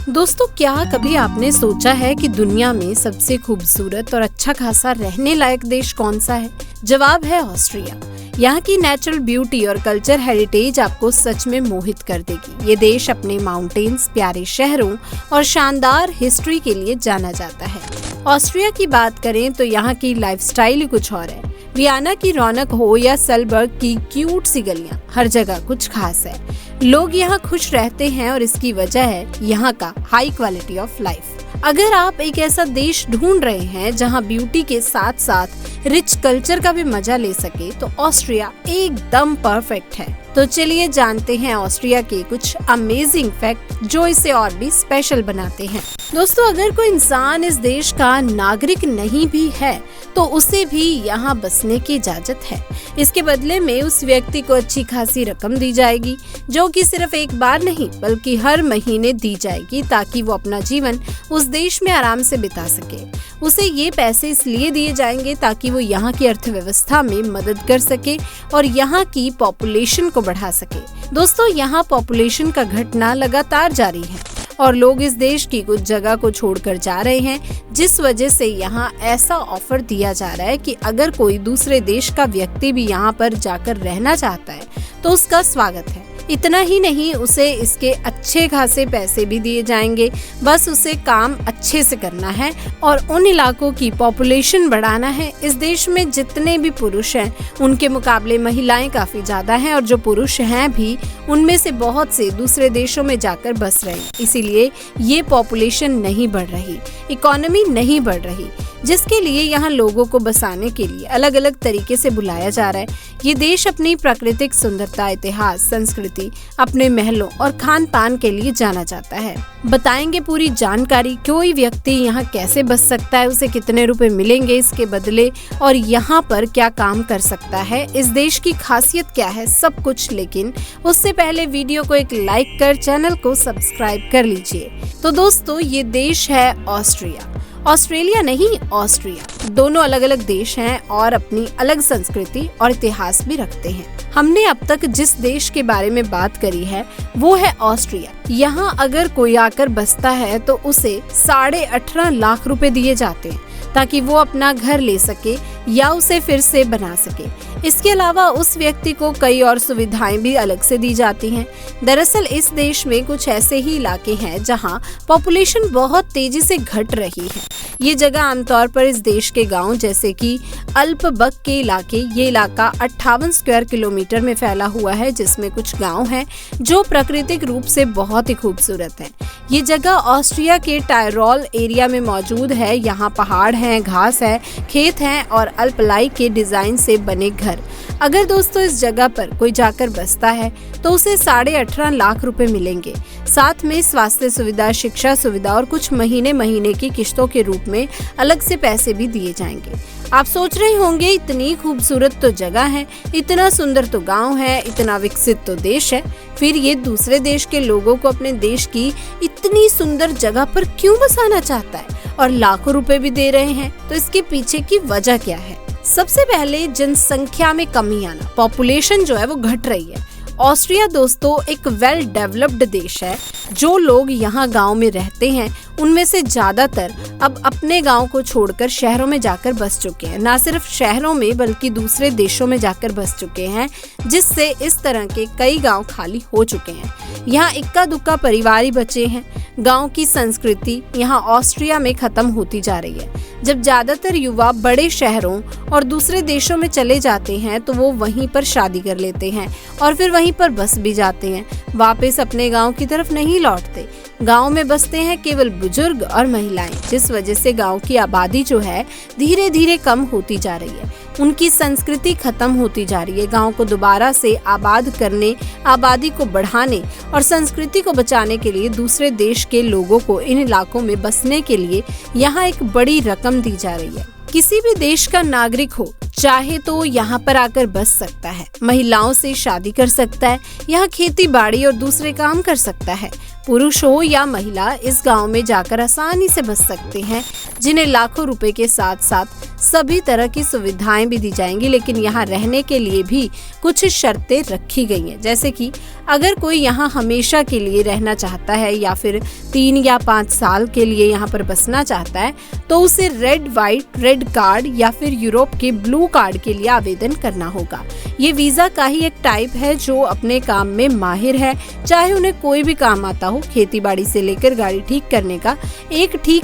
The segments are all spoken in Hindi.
दोस्तों, क्या कभी आपने सोचा है कि दुनिया में सबसे खूबसूरत और अच्छा खासा रहने लायक देश कौन सा है? जवाब है ऑस्ट्रिया। यहाँ की नेचुरल ब्यूटी और कल्चर हेरिटेज आपको सच में मोहित कर देगी। ये देश अपने माउंटेन्स, प्यारे शहरों और शानदार हिस्ट्री के लिए जाना जाता है। ऑस्ट्रिया की बात करें तो यहाँ की लाइफस्टाइल ही कुछ और है। वियना की रौनक हो या सलबर्ग की क्यूट सी गलियां, हर जगह कुछ खास है। लोग यहाँ खुश रहते हैं और इसकी वजह है यहाँ का हाई क्वालिटी ऑफ लाइफ। अगर आप एक ऐसा देश ढूंढ रहे हैं जहाँ ब्यूटी के साथ साथ रिच कल्चर का भी मजा ले सके, तो ऑस्ट्रिया एकदम परफेक्ट है। तो चलिए जानते हैं ऑस्ट्रिया के कुछ अमेजिंग फैक्ट जो इसे और भी स्पेशल बनाते हैं। दोस्तों, अगर कोई इंसान इस देश का नागरिक नहीं भी है तो उसे भी यहाँ बसने की इजाजत है। इसके बदले में उस व्यक्ति को अच्छी खासी रकम दी जाएगी, जो कि सिर्फ एक बार नहीं बल्कि हर महीने दी जाएगी, ताकि वो अपना जीवन उस देश में आराम से बिता सके। उसे ये पैसे इसलिए दिए जाएंगे ताकि वो यहाँ की अर्थव्यवस्था में मदद कर सके और यहाँ की पॉपुलेशन को बढ़ा सके। दोस्तों, यहाँ पॉपुलेशन का घटना लगातार जारी है और लोग इस देश की कुछ जगह को छोड़कर जा रहे हैं, जिस वजह से यहाँ ऐसा ऑफर दिया जा रहा है कि अगर कोई दूसरे देश का व्यक्ति भी यहाँ पर जाकर रहना चाहता है तो उसका स्वागत है। इतना ही नहीं, उसे इसके अच्छे खासे पैसे भी दिए जाएंगे। बस उसे काम अच्छे से करना है और उन इलाकों की पॉपुलेशन बढ़ाना है। इस देश में जितने भी पुरुष हैं उनके मुकाबले महिलाएं काफी ज्यादा हैं, और जो पुरुष हैं भी उनमें से बहुत से दूसरे देशों में जाकर बस रहे हैं। इसीलिए ये पॉपुलेशन नहीं बढ़ रही, इकोनॉमी नहीं बढ़ रही, जिसके लिए यहाँ लोगों को बसाने के लिए अलग अलग तरीके से बुलाया जा रहा है। ये देश अपनी प्राकृतिक सुंदरता, इतिहास, संस्कृति, अपने महलों और खान पान के लिए जाना जाता है। बताएंगे पूरी जानकारी, कोई व्यक्ति यहाँ कैसे बस सकता है, उसे कितने रुपए मिलेंगे इसके बदले, और यहाँ पर क्या काम कर सकता है, इस देश की खासियत क्या है, सब कुछ। लेकिन उससे पहले वीडियो को एक लाइक कर चैनल को सब्सक्राइब कर लीजिए। तो दोस्तों, ये देश है ऑस्ट्रिया। ऑस्ट्रेलिया नहीं, ऑस्ट्रिया। दोनों अलग अलग देश हैं और अपनी अलग संस्कृति और इतिहास भी रखते हैं। हमने अब तक जिस देश के बारे में बात करी है वो है ऑस्ट्रिया। यहाँ अगर कोई आकर बसता है तो उसे 18.5 लाख रुपए दिए जाते हैं ताकि वो अपना घर ले सके या उसे फिर से बना सके। इसके अलावा उस व्यक्ति को कई और सुविधाएं भी अलग से दी जाती हैं। दरअसल इस देश में कुछ ऐसे ही इलाके हैं जहां पॉपुलेशन बहुत तेजी से घट रही है। ये जगह आमतौर पर इस देश के गांव जैसे कि अल्पबर्ग के इलाके, ये इलाका 58 स्क्वायर किलोमीटर में फैला हुआ है, जिसमें कुछ गांव हैं जो प्राकृतिक रूप से बहुत ही खूबसूरत हैं। ये जगह ऑस्ट्रिया के टायरोल एरिया में मौजूद है। यहाँ पहाड़ हैं, घास है, खेत हैं और अल्पलाई के डिजाइन से बने घर। अगर दोस्तों इस जगह पर कोई जाकर बसता है तो उसे 18.5 लाख रुपए मिलेंगे। साथ में स्वास्थ्य सुविधा, शिक्षा सुविधा और कुछ महीने की किश्तों के रूप में अलग से पैसे भी दिए जाएंगे। आप सोच रहे होंगे, इतनी खूबसूरत तो जगह है, इतना सुंदर तो गांव है, इतना विकसित तो देश है, फिर ये दूसरे देश के लोगों को अपने देश की इतनी सुंदर जगह पर क्यों बसाना चाहता है और लाखों रुपए भी दे रहे हैं? तो इसके पीछे की वजह क्या है? सबसे पहले जनसंख्या में कमी आना। पॉपुलेशन जो है वो घट रही है। ऑस्ट्रिया दोस्तों एक वेल डेवलप्ड देश है। जो लोग यहाँ गांव में रहते हैं उनमें से ज्यादातर अब अपने गांव को छोड़कर शहरों में जाकर बस चुके हैं। ना सिर्फ शहरों में बल्कि दूसरे देशों में जाकर बस चुके हैं, जिससे इस तरह के कई गांव खाली हो चुके हैं। यहाँ इक्का दुक्का परिवार ही बचे हैं। गांव की संस्कृति यहाँ ऑस्ट्रिया में खत्म होती जा रही है। जब ज्यादातर युवा बड़े शहरों और दूसरे देशों में चले जाते हैं तो वो वहीं पर शादी कर लेते हैं और फिर वहीं पर बस भी जाते हैं, वापस अपने गांव की तरफ नहीं लौटते। गांव में बसते हैं केवल बुजुर्ग और महिलाएं, जिस वजह से गांव की आबादी जो है धीरे धीरे कम होती जा रही है। उनकी संस्कृति खत्म होती जा रही है। गांव को दोबारा से आबाद करने, आबादी को बढ़ाने और संस्कृति को बचाने के लिए दूसरे देश के लोगों को इन इलाकों में बसने के लिए यहाँ एक बड़ी रकम दी जा रही है। किसी भी देश का नागरिक हो चाहे तो यहाँ पर आकर बस सकता है, महिलाओं से शादी कर सकता है, यहाँ खेती बाड़ी और दूसरे काम कर सकता है। पुरुष हो या महिला इस गांव में जाकर आसानी से बस सकते हैं, जिन्हें लाखों रुपए के साथ साथ सभी तरह की सुविधाएं भी दी जाएंगी, लेकिन यहाँ रहने के लिए भी कुछ शर्तें रखी गई हैं। जैसे कि अगर कोई यहाँ हमेशा के लिए रहना चाहता है या फिर 3 या 5 साल के लिए यहाँ पर बसना चाहता है तो उसे रेड कार्ड या फिर यूरोप के ब्लू कार्ड के लिए आवेदन करना होगा। ये वीजा का ही एक टाइप है जो अपने काम में माहिर है, चाहे उन्हें कोई भी काम आता हो, खेती बाड़ी से लेकर गाड़ी ठीक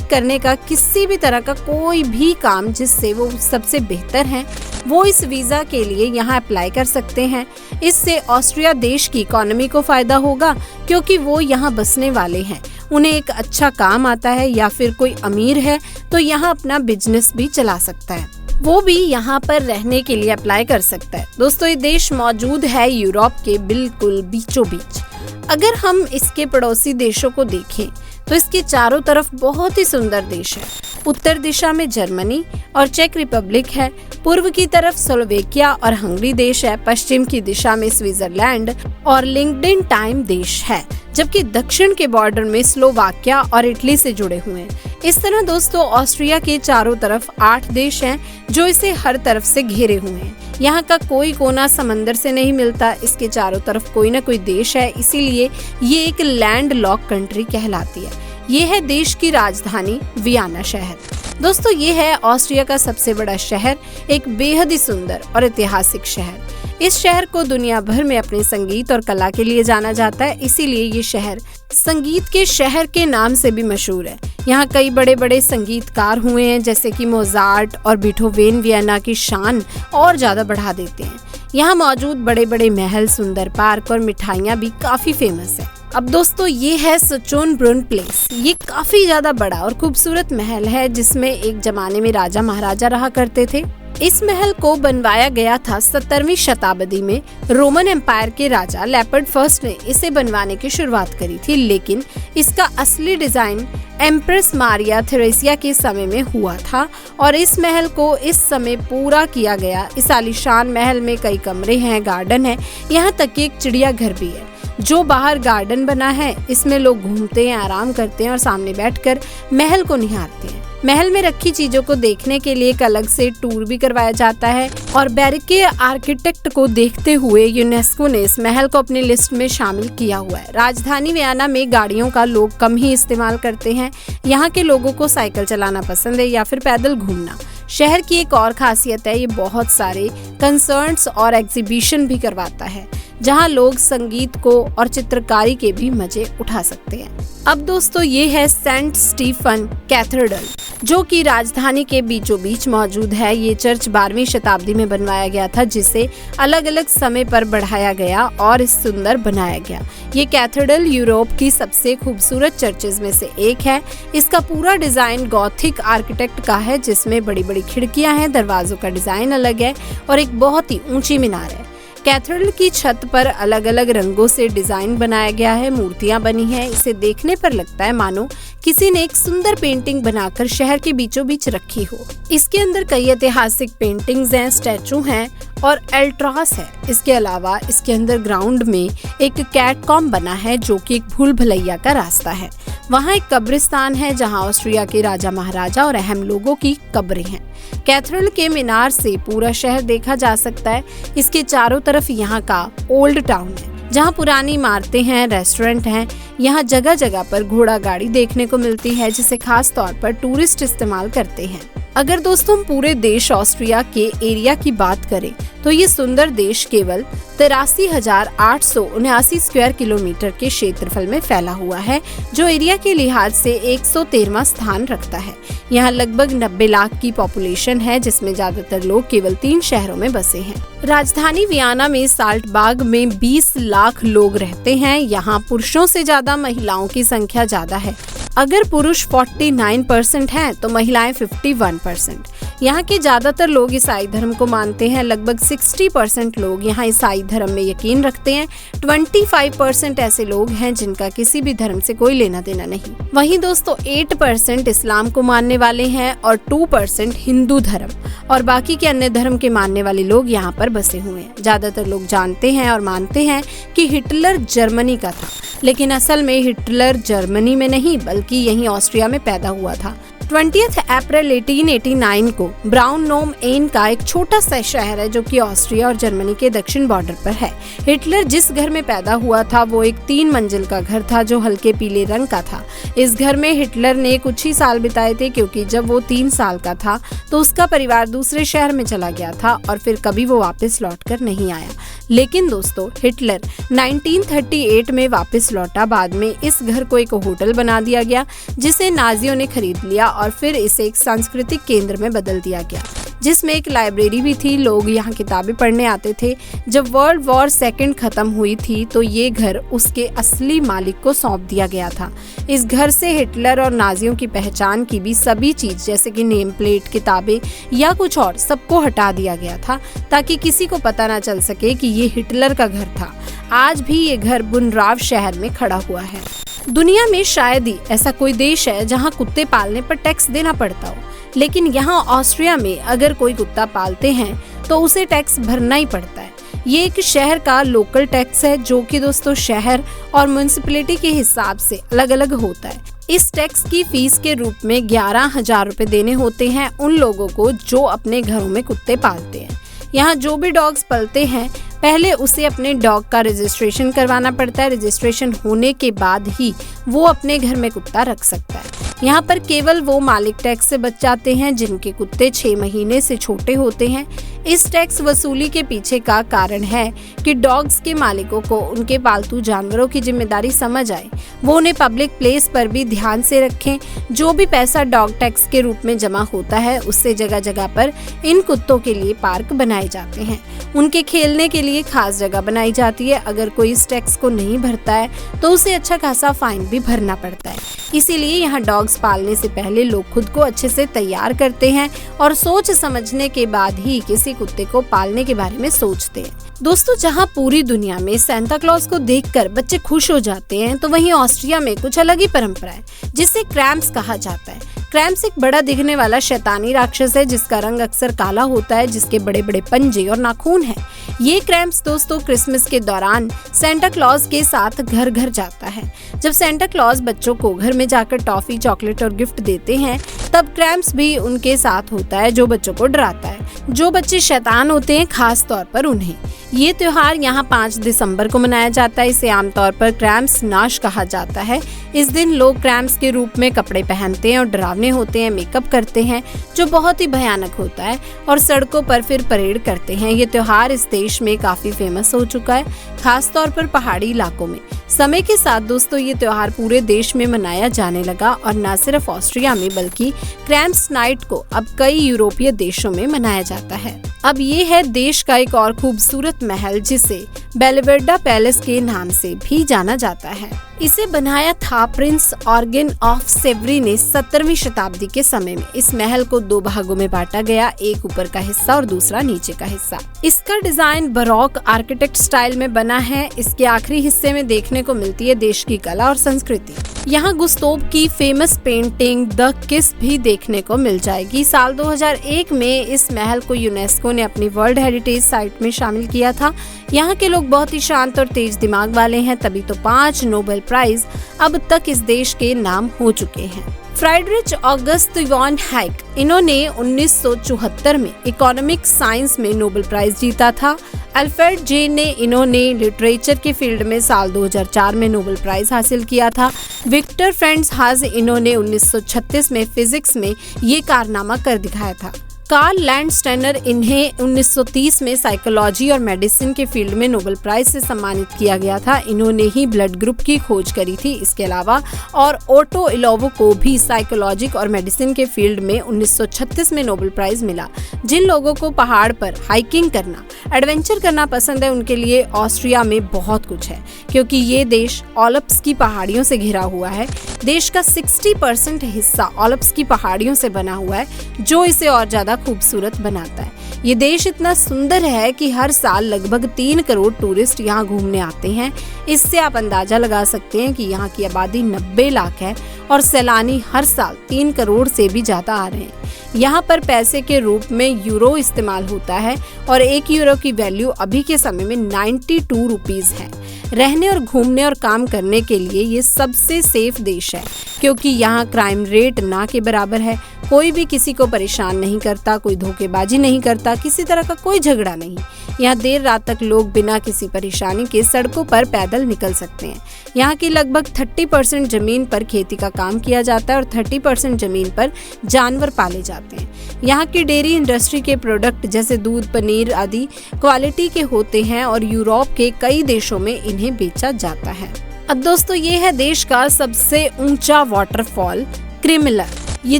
करने का किसी भी तरह का कोई भी काम जिससे वो सबसे बेहतर हैं, वो इस वीजा के लिए यहाँ अप्लाई कर सकते हैं। इससे ऑस्ट्रिया देश की इकोनॉमी को फायदा होगा क्योंकि वो यहाँ बसने वाले हैं, उन्हें एक अच्छा काम आता है या फिर कोई अमीर है तो यहाँ अपना बिजनेस भी चला सकता है, वो भी यहाँ पर रहने के लिए अप्लाई कर सकता है। दोस्तों, ये देश मौजूद है यूरोप के बिल्कुल बीचों बीच। अगर हम इसके पड़ोसी देशों को देखें तो इसके चारों तरफ बहुत ही सुंदर देश है। उत्तर दिशा में जर्मनी और चेक रिपब्लिक है, पूर्व की तरफ स्लोवेकिया और हंगरी देश है, पश्चिम की दिशा में स्विट्जरलैंड और लिंक्डन देश है, जबकि दक्षिण के बॉर्डर में स्लोवाकिया और इटली से जुड़े हुए हैं। इस तरह दोस्तों ऑस्ट्रिया के चारों तरफ 8 देश हैं जो इसे हर तरफ से घेरे हुए हैं। यहाँ का कोई कोना समंदर से नहीं मिलता, इसके चारों तरफ कोई ना कोई देश है, इसीलिए ये एक लैंड लॉक कंट्री कहलाती है। ये है देश की राजधानी वियना शहर। दोस्तों, ये है ऑस्ट्रिया का सबसे बड़ा शहर, एक बेहद ही सुंदर और ऐतिहासिक शहर। इस शहर को दुनिया भर में अपने संगीत और कला के लिए जाना जाता है, इसीलिए ये शहर संगीत के शहर के नाम से भी मशहूर है। यहाँ कई बड़े बड़े संगीतकार हुए हैं, जैसे कि मोजार्ट और बीथोवेन वियना की शान और ज्यादा बढ़ा देते हैं। यहाँ मौजूद बड़े बड़े महल, सुंदर पार्क और मिठाइयाँ भी काफी फेमस है। अब दोस्तों, ये है सोचोनब्रुन प्लेस। ये काफी ज्यादा बड़ा और खूबसूरत महल है जिसमें एक जमाने में राजा महाराजा रहा करते थे। इस महल को बनवाया गया था 17वीं शताब्दी में। रोमन एम्पायर के राजा लेपर्ड फर्स्ट ने इसे बनवाने की शुरुआत करी थी, लेकिन इसका असली डिजाइन एम्प्रेस मारिया थेरेसिया के समय में हुआ था और इस महल को इस समय पूरा किया गया। इस आलीशान महल में कई कमरे हैं, गार्डन है, यहाँ तक कि एक चिड़ियाघर भी है जो बाहर गार्डन बना है। इसमें लोग घूमते हैं, आराम करते हैं और सामने बैठकर महल को निहारते हैं। महल में रखी चीजों को देखने के लिए एक अलग से टूर भी करवाया जाता है और बैरिके आर्किटेक्ट को देखते हुए यूनेस्को ने इस महल को अपनी लिस्ट में शामिल किया हुआ है। राजधानी वियना में गाड़ियों का लोग कम ही इस्तेमाल करते हैं। यहाँ के लोगों को साइकिल चलाना पसंद है या फिर पैदल घूमना। शहर की एक और खासियत है, ये बहुत सारे कंसर्ट्स और एग्जीबिशन भी करवाता है जहां लोग संगीत को और चित्रकारी के भी मजे उठा सकते हैं। अब दोस्तों, ये है सेंट स्टीफन कैथेड्रल जो कि राजधानी के बीचों बीच मौजूद है। ये चर्च 12वीं शताब्दी में बनवाया गया था, जिसे अलग अलग समय पर बढ़ाया गया और सुंदर बनाया गया। ये कैथेड्रल यूरोप की सबसे खूबसूरत चर्चेज में से एक है। इसका पूरा डिजाइन गॉथिक आर्किटेक्ट का है, जिसमें बड़ी बड़ी खिड़कियां हैं, दरवाजों का डिजाइन अलग है और एक बहुत ही ऊंची मीनार है। कैथेड्रल की छत पर अलग अलग रंगों से डिजाइन बनाया गया है, मूर्तियां बनी हैं। इसे देखने पर लगता है मानो किसी ने एक सुंदर पेंटिंग बनाकर शहर के बीचों बीच रखी हो। इसके अंदर कई ऐतिहासिक पेंटिंग्स हैं, स्टैचू हैं और एल्ट्रास है। इसके अलावा इसके अंदर ग्राउंड में एक कैटकॉम्ब बना है जो कि एक भूल भुलैया का रास्ता है। वहाँ एक कब्रिस्तान है जहाँ ऑस्ट्रिया के राजा महाराजा और अहम लोगों की कब्रें हैं। कैथेड्रल के मीनार से पूरा शहर देखा जा सकता है। इसके चारों तरफ यहाँ का ओल्ड टाउन है जहाँ पुरानी इमारतें हैं, रेस्टोरेंट हैं। यहाँ जगह जगह पर घोड़ा गाड़ी देखने को मिलती है जिसे खास तौर पर टूरिस्ट इस्तेमाल करते हैं। अगर दोस्तों हम पूरे देश ऑस्ट्रिया के एरिया की बात करें तो ये सुंदर देश केवल 83,879 स्क्वायर किलोमीटर के क्षेत्रफल में फैला हुआ है, जो एरिया के लिहाज से 113वां स्थान रखता है। यहाँ लगभग 90 लाख की पॉपुलेशन है, जिसमें ज्यादातर लोग केवल 3 शहरों में बसे हैं। राजधानी वियना में साल्ट बाग में 20 लाख लोग रहते हैं। यहाँ पुरुषों से ज्यादा महिलाओं की संख्या ज्यादा है। अगर पुरुष 49% हैं तो महिलाएं 51%। यहाँ के ज्यादातर लोग ईसाई धर्म को मानते हैं। लगभग 60% लोग यहाँ ईसाई धर्म में यकीन रखते हैं। 25% ऐसे लोग हैं जिनका किसी भी धर्म से कोई लेना देना नहीं। वहीं दोस्तों 8% इस्लाम को मानने वाले हैं और 2% हिंदू धर्म और बाकी के अन्य धर्म के मानने वाले लोग यहाँ पर बसे हुए हैं। ज्यादातर लोग जानते हैं और मानते हैं कि हिटलर जर्मनी का था, लेकिन असल में हिटलर जर्मनी में नहीं बल्कि यहीं ऑस्ट्रिया में पैदा हुआ था। 20 अप्रैल 1889 को ब्राउन एन का एक छोटा सा शहर है जो कि ऑस्ट्रिया और जर्मनी के दक्षिण बॉर्डर पर है। हिटलर जिस घर में पैदा हुआ था वो एक 3 मंजिल का घर था जो हल्के पीले रंग का था। इस घर में हिटलर ने कुछ ही साल बिताए थे क्योंकि जब वो 3 साल का था तो उसका परिवार दूसरे शहर में चला गया था और फिर कभी वो वापस लौटकर नहीं आया। लेकिन दोस्तों, हिटलर 1938 में वापस लौटा। बाद में इस घर को एक होटल बना दिया गया जिसे नाजियों ने खरीद लिया और फिर इसे एक सांस्कृतिक केंद्र में बदल दिया गया जिसमें एक लाइब्रेरी भी थी। लोग यहाँ किताबें पढ़ने आते थे। जब वर्ल्ड वॉर सेकंड खत्म हुई थी तो ये घर उसके असली मालिक को सौंप दिया गया था। इस घर से हिटलर और नाजियों की पहचान की भी सभी चीज जैसे कि नेम प्लेट, किताबें या कुछ और सबको हटा दिया गया था ताकि किसी को पता ना चल सके कि ये हिटलर का घर था। आज भी ये घर बुनराव शहर में खड़ा हुआ है। दुनिया में शायद ही ऐसा कोई देश है जहाँ कुत्ते पालने पर टैक्स देना पड़ता हो, लेकिन यहाँ ऑस्ट्रिया में अगर कोई कुत्ता पालते हैं तो उसे टैक्स भरना ही पड़ता है। ये एक शहर का लोकल टैक्स है जो कि दोस्तों शहर और म्युनिसिपैलिटी के हिसाब से अलग अलग होता है। इस टैक्स की फीस के रूप में 11,000 रुपए देने होते हैं उन लोगों को जो अपने घरों में कुत्ते पालते हैं। यहाँ जो भी डॉग्स पलते हैं पहले उसे अपने डॉग का रजिस्ट्रेशन करवाना पड़ता है। रजिस्ट्रेशन होने के बाद ही वो अपने घर में कुत्ता रख सकता है। यहाँ पर केवल वो मालिक टैक्स से बच जाते हैं जिनके कुत्ते 6 महीने से छोटे होते हैं। इस टैक्स वसूली के पीछे का कारण है कि डॉग्स के मालिकों को उनके पालतू जानवरों की जिम्मेदारी समझ आए, वो उन्हें पब्लिक प्लेस पर भी ध्यान से रखें। जो भी पैसा डॉग टैक्स के रूप में जमा होता है उससे जगह जगह पर इन कुत्तों के लिए पार्क बनाए जाते हैं, उनके खेलने के लिए खास जगह बनाई जाती है। अगर कोई इस टैक्स को नहीं भरता है तो उसे अच्छा खासा फाइन भी भरना पड़ता है। इसीलिए यहाँ डॉग्स पालने से पहले लोग खुद को अच्छे से तैयार करते हैं और सोच समझने के बाद ही किसी कुत्ते को पालने के बारे में सोचते हैं। दोस्तों, जहाँ पूरी दुनिया में सांता क्लॉज को देखकर बच्चे खुश हो जाते हैं तो वहीं ऑस्ट्रिया में कुछ अलग ही परंपरा है जिसे क्रैम्प्स कहा जाता है। क्रैम्प्स एक बड़ा दिखने वाला शैतानी राक्षस है जिसका रंग अक्सर काला होता है, जिसके बड़े बड़े पंजे और नाखून हैं। ये क्रैम्प्स दोस्तों क्रिसमस के दौरान सांता क्लॉज के साथ घर घर जाता है। जब सांता क्लॉज बच्चों को घर में जाकर टॉफी, चॉकलेट और गिफ्ट देते हैं तब क्रैम्प्स भी उनके साथ होता है जो बच्चों को डराता है। जो बच्चे शैतान होते हैं खास तौर पर उन्हें। ये त्योहार यहाँ 5 दिसंबर को मनाया जाता है। इसे आमतौर पर क्रैम्प्स नाश कहा जाता है। इस दिन लोग क्रैम्प्स के रूप में कपड़े पहनते हैं और डरावने होते हैं, मेकअप करते हैं जो बहुत ही भयानक होता है और सड़कों पर फिर परेड करते हैं। ये त्योहार इस देश में काफी फेमस हो चुका है, खास तौर पर पहाड़ी इलाकों में। समय के साथ दोस्तों ये त्योहार पूरे देश में मनाया जाने लगा और न सिर्फ ऑस्ट्रिया में बल्कि क्रैम्प्स नाइट को अब कई यूरोपीय देशों में मनाया जाता है। अब ये है देश का एक और खूबसूरत महल जिसे बेलवेर्डा पैलेस के नाम से भी जाना जाता है। इसे बनाया था प्रिंस ऑर्गन ऑफ सेवरी ने 17वीं शताब्दी के समय में। इस महल को 2 भागों में बांटा गया, एक ऊपर का हिस्सा और दूसरा नीचे का हिस्सा। इसका डिजाइन बरोक आर्किटेक्ट स्टाइल में बना है। इसके आखिरी हिस्से में देखने को मिलती है देश की कला और संस्कृति। यहाँ गुस्तोव की फेमस पेंटिंग द किस भी देखने को मिल जाएगी। साल 2001 में इस महल को यूनेस्को ने अपनी वर्ल्ड हेरिटेज साइट में शामिल किया था। यहाँ के लोग बहुत ही शांत और तेज दिमाग वाले हैं, तभी तो 5 नोबेल प्राइज अब तक इस देश के नाम हो चुके हैं। फ्राइडरिच ऑगस्ट वॉन हैक, इन्होंने 1974 में इकोनॉमिक साइंस में नोबेल प्राइज जीता था। अल्फ्रेड जे ने इन्होंने लिटरेचर के फील्ड में साल 2004 में नोबेल प्राइज हासिल किया था। विक्टर फ्रेंड्स हाज, इन्होंने 1936 में फिजिक्स में ये कारनामा कर दिखाया था। कार्ल लैंडस्टेनर, इन्हें 1930 में साइकोलॉजी और मेडिसिन के फील्ड में नोबेल प्राइज से सम्मानित किया गया था। इन्होंने ही ब्लड ग्रुप की खोज करी थी। इसके अलावा और ओटो इलोवो को भी साइकोलॉजी और मेडिसिन के फील्ड में 1936 में नोबेल प्राइज मिला। जिन लोगों को पहाड़ पर हाइकिंग करना, एडवेंचर करना पसंद है उनके लिए ऑस्ट्रिया में बहुत कुछ है, क्योंकि ये देश ऑल्प्स की पहाड़ियों से घिरा हुआ है। देश का 60% हिस्सा ऑल्प्स की पहाड़ियों से बना हुआ है जो इसे और ज्यादा खूबसूरत बनाता है। ये देश इतना सुंदर है कि हर साल लगभग 3 करोड़ टूरिस्ट यहाँ घूमने आते हैं। इससे आप अंदाजा लगा सकते हैं कि यहाँ की आबादी 90 लाख है और सैलानी हर साल 3 करोड़ से भी ज्यादा आ रहे हैं। यहाँ पर पैसे के रूप में यूरो इस्तेमाल होता है और 1 यूरो की वैल्यू अभी के समय में 92 रुपीज है। रहने और घूमने और काम करने के लिए ये सबसे सेफ देश है, क्योंकि यहाँ क्राइम रेट ना के बराबर है। कोई भी किसी को परेशान नहीं करता, कोई धोखेबाजी नहीं करता, किसी तरह का कोई झगड़ा नहीं। यहाँ देर रात तक लोग बिना किसी परेशानी के सड़कों पर पैदल निकल सकते हैं। यहाँ की लगभग 30% जमीन पर खेती का काम किया जाता है और 30% जमीन पर जानवर पाले जाते हैं। यहाँ की डेयरी इंडस्ट्री के प्रोडक्ट जैसे दूध, पनीर आदि क्वालिटी के होते हैं और यूरोप के कई देशों में इन्हें बेचा जाता है। अब दोस्तों, ये है देश का सबसे ऊंचा वाटरफॉल क्रिमिलर। ये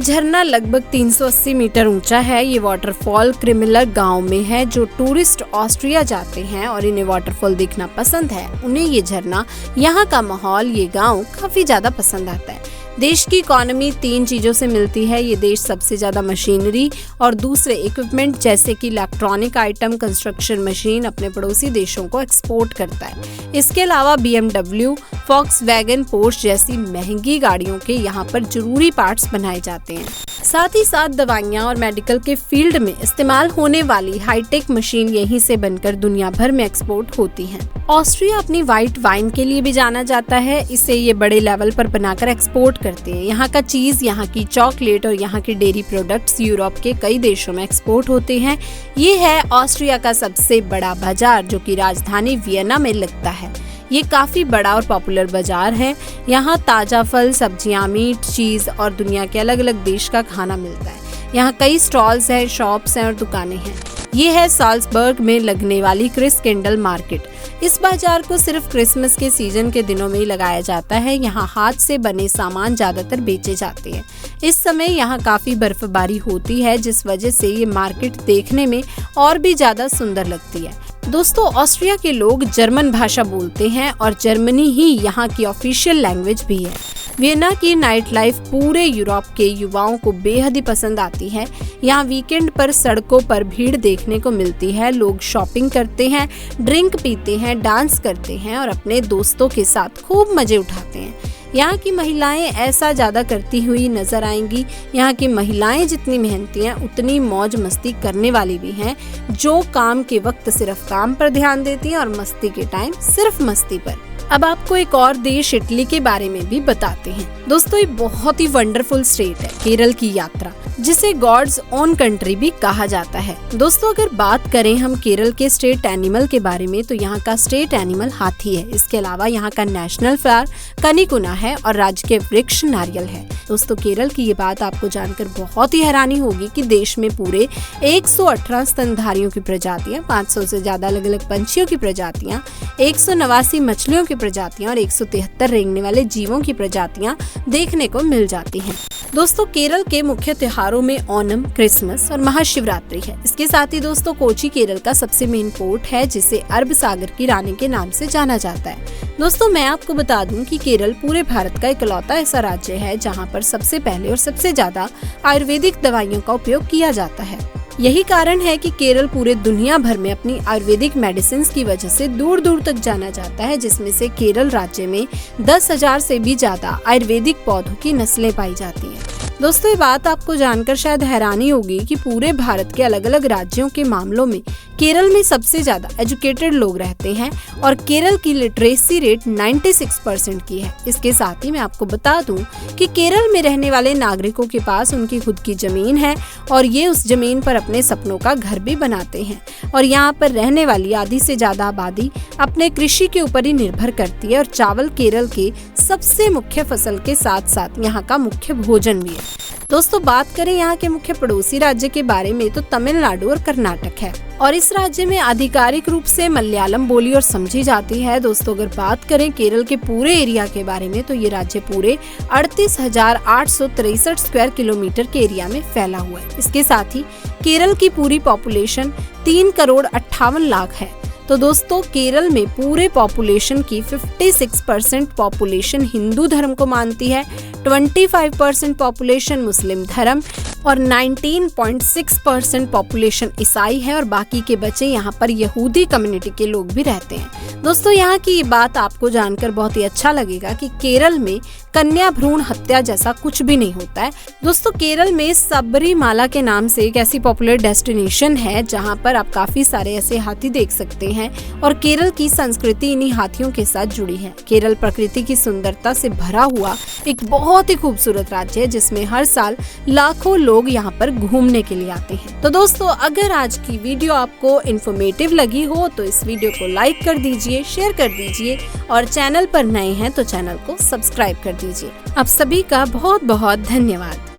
झरना लगभग 380 मीटर ऊंचा है। ये वाटरफॉल क्रिमिलर गांव में है। जो टूरिस्ट ऑस्ट्रिया जाते हैं और इन्हें वाटरफॉल देखना पसंद है, उन्हें ये झरना, यहाँ का माहौल, ये गांव काफी ज्यादा पसंद आता है। देश की इकोनॉमी 3 चीजों से मिलती है। ये देश सबसे ज्यादा मशीनरी और दूसरे इक्विपमेंट जैसे कि इलेक्ट्रॉनिक आइटम, कंस्ट्रक्शन मशीन अपने पड़ोसी देशों को एक्सपोर्ट करता है। इसके अलावा BMW, वॉक्सवैगन, पोर्श जैसी महंगी गाड़ियों के यहाँ पर जरूरी पार्ट्स बनाए जाते हैं। साथ ही साथ दवाइयाँ और मेडिकल के फील्ड में इस्तेमाल होने वाली हाईटेक मशीन यहीं से बनकर दुनिया भर में एक्सपोर्ट होती हैं। ऑस्ट्रिया अपनी व्हाइट वाइन के लिए भी जाना जाता है। इसे ये बड़े लेवल पर बनाकर एक्सपोर्ट करते हैं। यहाँ का चीज, यहाँ की चॉकलेट और यहाँ के डेयरी प्रोडक्ट्स यूरोप के कई देशों में एक्सपोर्ट होते हैं। ये है ऑस्ट्रिया का सबसे बड़ा बाजार, जो कि राजधानी वियना में लगता है। ये काफी बड़ा और पॉपुलर बाजार है। यहाँ ताजा फल, सब्जियां, मीट, चीज और दुनिया के अलग अलग देश का खाना मिलता है। यहाँ कई स्टॉल्स हैं, शॉप्स हैं और दुकानें हैं। ये है साल्सबर्ग में लगने वाली क्रिसकिंडल मार्केट। इस बाजार को सिर्फ क्रिसमस के सीजन के दिनों में ही लगाया जाता है। यहाँ हाथ से बने सामान ज्यादातर बेचे जाते हैं। इस समय यहाँ काफी बर्फबारी होती है, जिस वजह से ये मार्केट देखने में और भी ज्यादा सुंदर लगती है। दोस्तों, ऑस्ट्रिया के लोग जर्मन भाषा बोलते हैं और जर्मनी ही यहाँ की ऑफिशियल लैंग्वेज भी है। वियना की नाइट लाइफ पूरे यूरोप के युवाओं को बेहद ही पसंद आती है। यहाँ वीकेंड पर सड़कों पर भीड़ देखने को मिलती है। लोग शॉपिंग करते हैं, ड्रिंक पीते हैं, डांस करते हैं और अपने दोस्तों के साथ खूब मजे उठाते हैं। यहाँ की महिलाएं ऐसा ज्यादा करती हुई नजर आएंगी। यहाँ की महिलाएं जितनी मेहनती हैं, उतनी मौज मस्ती करने वाली भी हैं, जो काम के वक्त सिर्फ काम पर ध्यान देती हैं और मस्ती के टाइम सिर्फ मस्ती पर। अब आपको एक और देश इटली के बारे में भी बताते हैं। दोस्तों, ये बहुत ही वंडरफुल स्टेट है, केरल की यात्रा, जिसे गॉड्स ओन कंट्री भी कहा जाता है। दोस्तों, अगर बात करें हम केरल के स्टेट एनिमल के बारे में, तो यहाँ का स्टेट एनिमल हाथी है। इसके अलावा यहाँ का नेशनल फ्लावर कनिकुना है और राज्य के वृक्ष नारियल है। दोस्तों, केरल की ये बात आपको जानकर बहुत ही हैरानी होगी कि देश में पूरे 118 स्तनधारियों की प्रजातियां, 500 से ज्यादा अलग अलग पंछियों की प्रजातियां, 189 मछलियों की प्रजातियां और 173 रेंगने वाले जीवों की प्रजातियां देखने को मिल जाती हैं। दोस्तों, केरल के मुख्य त्योहारों में ओणम, क्रिसमस और महाशिवरात्रि है। इसके साथ ही दोस्तों, कोची केरल का सबसे मेन पोर्ट है, जिसे अरब सागर की रानी के नाम से जाना जाता है। दोस्तों, मैं आपको बता दूं कि केरल पूरे भारत का इकलौता ऐसा राज्य है जहां पर सबसे पहले और सबसे ज्यादा आयुर्वेदिक दवाइयों का उपयोग किया जाता है। यही कारण है कि केरल पूरे दुनिया भर में अपनी आयुर्वेदिक मेडिसिन की वजह से दूर दूर तक जाना जाता है, जिसमें से केरल राज्य में 10,000 से भी ज्यादा आयुर्वेदिक पौधों की नस्लें पाई जाती हैं। दोस्तों, ये बात आपको जानकर शायद हैरानी होगी कि पूरे भारत के अलग अलग राज्यों के मामलों में केरल में सबसे ज्यादा एजुकेटेड लोग रहते हैं और केरल की लिटरेसी रेट 96% की है। इसके साथ ही मैं आपको बता दूं कि केरल में रहने वाले नागरिकों के पास उनकी खुद की जमीन है और ये उस जमीन पर अपने सपनों का घर भी बनाते हैं। और यहाँ पर रहने वाली आधी से ज्यादा आबादी अपने कृषि के ऊपर ही निर्भर करती है और चावल केरल के सबसे मुख्य फसल के साथ साथ यहाँ का मुख्य भोजन भी है। दोस्तों, बात करें यहाँ के मुख्य पड़ोसी राज्य के बारे में, तो तमिलनाडु और कर्नाटक है और इस राज्य में आधिकारिक रूप से मलयालम बोली और समझी जाती है। दोस्तों, अगर बात करें केरल के पूरे एरिया के बारे में, तो ये राज्य पूरे 38,863 स्क्वायर किलोमीटर के एरिया में फैला हुआ है। इसके साथ ही केरल की पूरी पॉपुलेशन 3 करोड़ 58 लाख है। तो दोस्तों केरल में पूरे पॉपुलेशन की 56% पॉपुलेशन हिंदू धर्म को मानती है, 25% पॉपुलेशन मुस्लिम धर्म और 19.6% पॉपुलेशन ईसाई है और बाकी के बचे यहाँ पर यहूदी कम्युनिटी के लोग भी रहते हैं। दोस्तों यहाँ की ये बात आपको जानकर बहुत ही अच्छा लगेगा कि केरल में कन्या भ्रूण हत्या जैसा कुछ भी नहीं होता है। दोस्तों केरल में सबरीमाला के नाम से एक ऐसी पॉपुलर डेस्टिनेशन है जहाँ पर आप काफी सारे ऐसे हाथी देख सकते हैं और केरल की संस्कृति इन्हीं हाथियों के साथ जुड़ी है। केरल प्रकृति की सुंदरता से भरा हुआ एक बहुत ही खूबसूरत राज्य है जिसमें हर साल लाखों लोग यहाँ पर घूमने के लिए आते हैं। तो दोस्तों अगर आज की वीडियो आपको इन्फॉर्मेटिव लगी हो तो इस वीडियो को लाइक कर दीजिए, शेयर कर दीजिए और चैनल पर नए हैं तो चैनल को सब्सक्राइब कर दीजिए। आप सभी का बहुत बहुत धन्यवाद।